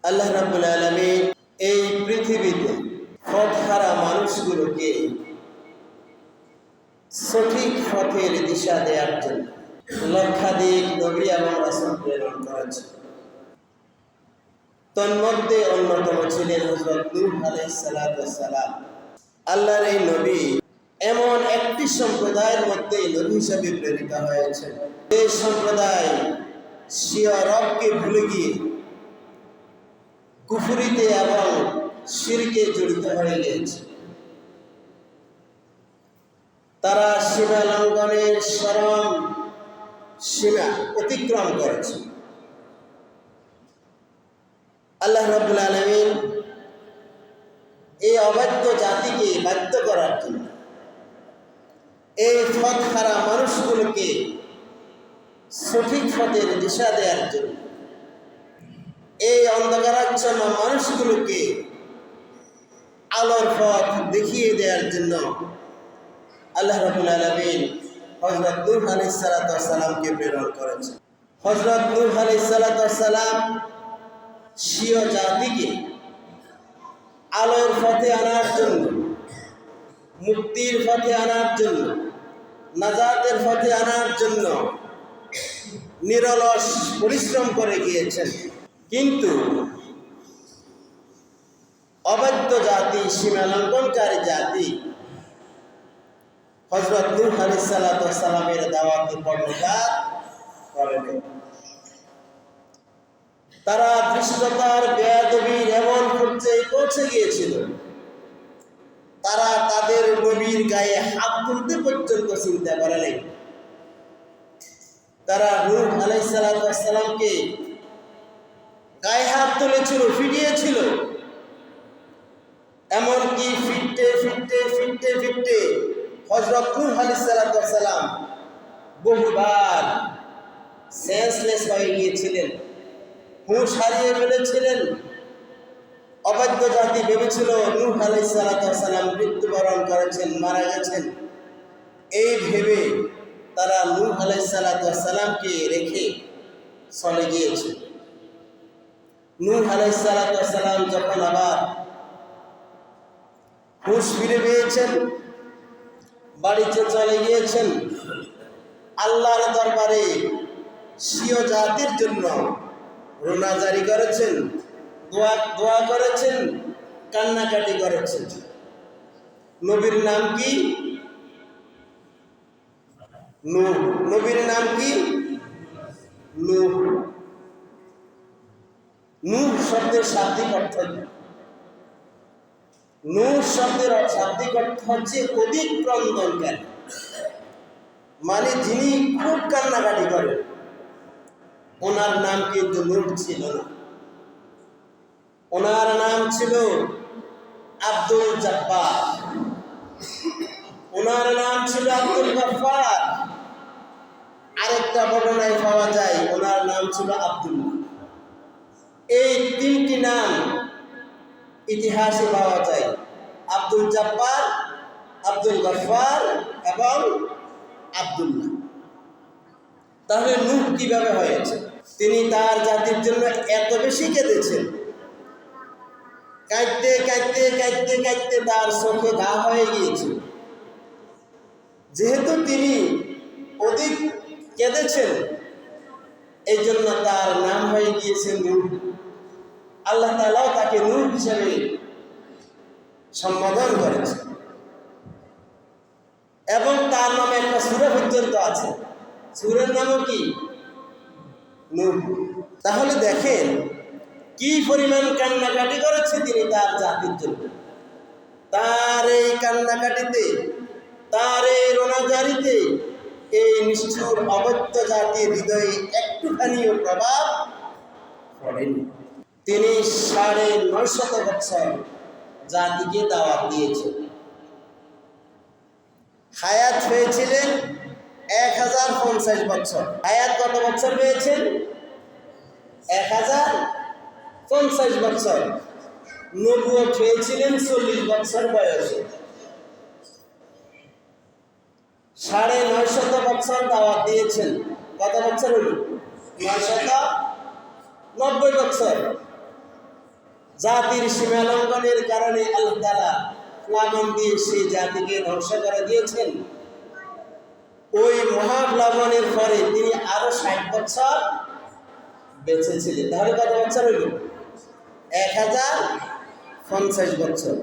আল্লাহ রাব্বুল আলামিন এই পৃথিবীতে পথহারা মানুষগুলোকে সঠিক পথের দিশা দেওয়ার জন্য লক্ষাধিক নবী এবং রাসূল প্রেরণ করেছেন। তন্মধ্যে অন্যতম ছিলেন হযরত নূহ আলাইহিস সালাম। আল্লাহর এই নবী এমন একটি সম্প্রদায়ের মধ্যে নবী হিসেবে প্রেরিত হয়েছেন, এই সম্প্রদায় স্বীয় রবকে ভুলে গিয়ে কুফরিতে এবং শিরকে জড়িত হয়ে গিয়েছে। তারা সীমা লঙ্ঘনের চরম সীমা অতিক্রম করেছে। আল্লাহ রাব্বুল আলামিন এই অবাধ্য জাতিকে বাধ্য করার জন্য, এই পথহারা মানুষগুলোকে সঠিক পথের দিশা দেওয়ার জন্য, এই অন্ধকারাচ্ছন্ন মানুষগুলোকে আলোর পথ দেখিয়ে দেওয়ার জন্য আল্লাহ রাব্বুল আলামিন হযরত নূহ আলাইহিস সালামকে প্রেরণ করেছেন। হযরত নূহ আলাইহিস সালাম স্বীয় জাতিকে আলোর পথে আনার জন্য, মুক্তির পথে আনার জন্য, নাজাতের পথে আনার জন্য নিরলস পরিশ্রম করে গিয়েছেন। কিন্তু অবাধ্য জাতি, সীমা লঙ্ঘনকারী জাতি হযরত নূহ আলাইহিস সালামের দাওয়াতে কর্ণপাত করেনি। তারা ধৃষ্টতার বেয়াদবির এমন পর্যায়ে পৌঁছে গিয়েছিল, তারা তাদের নবীর গায়ে হাত তুলতে পর্যন্ত চিন্তা করে নাই। তারা নূহ আলাইহিস সালামকে গায়ে হাত তুলেছিল, ফিরিয়েছিল। এমনকি ফিরতে ফিরতে ফিরতে ফিরতে হযরত নূহ আলাইহিস সালাম বহুবার সেন্সলেস হয়ে গিয়েছিলেন, হুঁশ হারিয়ে ফেলেছিলেন। অবাধ্য জাতি ভেবেছিল নূহ আলাইহিস সালাম মৃত্যুবরণ করেছেন, মারা গেছেন। এই ভেবে তারা নূহ আলাইহিস সালামকে রেখে চলে গিয়েছে। নূহ আলাইহিস সালাম যখন আবার হুঁশ ফিরে পেয়েছেন, বাড়িতে চলে গিয়েছেন, আল্লাহর দরবারে স্বীয় জাতির জন্য রোনা জারি করেছেন, দোয়া করেছেন, কান্নাকাটি করেছেন। নবীর নাম কি? নূহ। নবীর নাম কি? নূহ। নূহ শব্দের শাব্দিক অর্থ, নূহ শব্দের শাব্দিক অর্থ হচ্ছে অধিক ক্রন্দনকারী, মানে যিনি খুব কান্নাকাটি করেন। ওনার নাম কিন্তু নূহ ছিল না, ওনার নাম ছিল আব্দুল জব্বার, ওনার নাম ছিল আব্দুল গফফার। আরেকটা বর্ণনায় পাওয়া যায় ওনার নাম ছিল আব্দুল্লাহ। এই তিনটি নাম ইতিহাসে পাওয়া যায়, আব্দুল জব্বার, আব্দুল গফফার এবং আব্দুল্লাহ। তাহলে নূহ কিভাবে হয়েছে? তিনি তার জাতির জন্য এত বেশি কেঁদেছেন, কাঁদতে কাঁদতে কাঁদতে কাঁদতে তার চোখে ঘা হয়ে গিয়েছে। যেহেতু তিনি অধিক কেঁদেছেন, এই জন্য তার নাম হয়ে গিয়েছে নূহ। আল্লাহ তাআলাও তাকে নূহ হিসেবে সম্বোধন করেছে এবং তার নামে একটা সূরা পর্যন্ত আছে। সূরার নামও কি? নূহ। তাহলে দেখেন কি পরিমাণ কান্নাকাটি করেছে তিনি তার জাতির জন্য। তার এই কান্নাকাটিতে, তার এই রোনাজারিতে এই নিষ্ঠুর অবাধ্য জাতির হৃদয়ে একটুখানিও প্রভাব পড়েনি। তিনি ৯৫০ বছর জাতিকে দাওয়াত দিয়েছেন। হায়াত হয়েছিলেন ১০৫০ বছর। হায়াত কত বছর পেয়েছেন? ১০৫০ বছর। নবুয়ত হয়েছিলেন ৪০ বছর বয়সে। ৯৫০ বছর দাওয়াত দিয়েছেন। কত বছর হল? ৯৯০ বছর। জাতির সীমা লঙ্ঘনের কারণে আল্লাহ তাআলা প্লাবন দিয়ে সেই জাতিকে ধ্বংস করে দিয়েছেন। ওই মহাপ্লাবনের পরে তিনি আরো 60 বছর বেঁচে ছিলেন। তাহলে কত বছর হইল? 1050 বছর।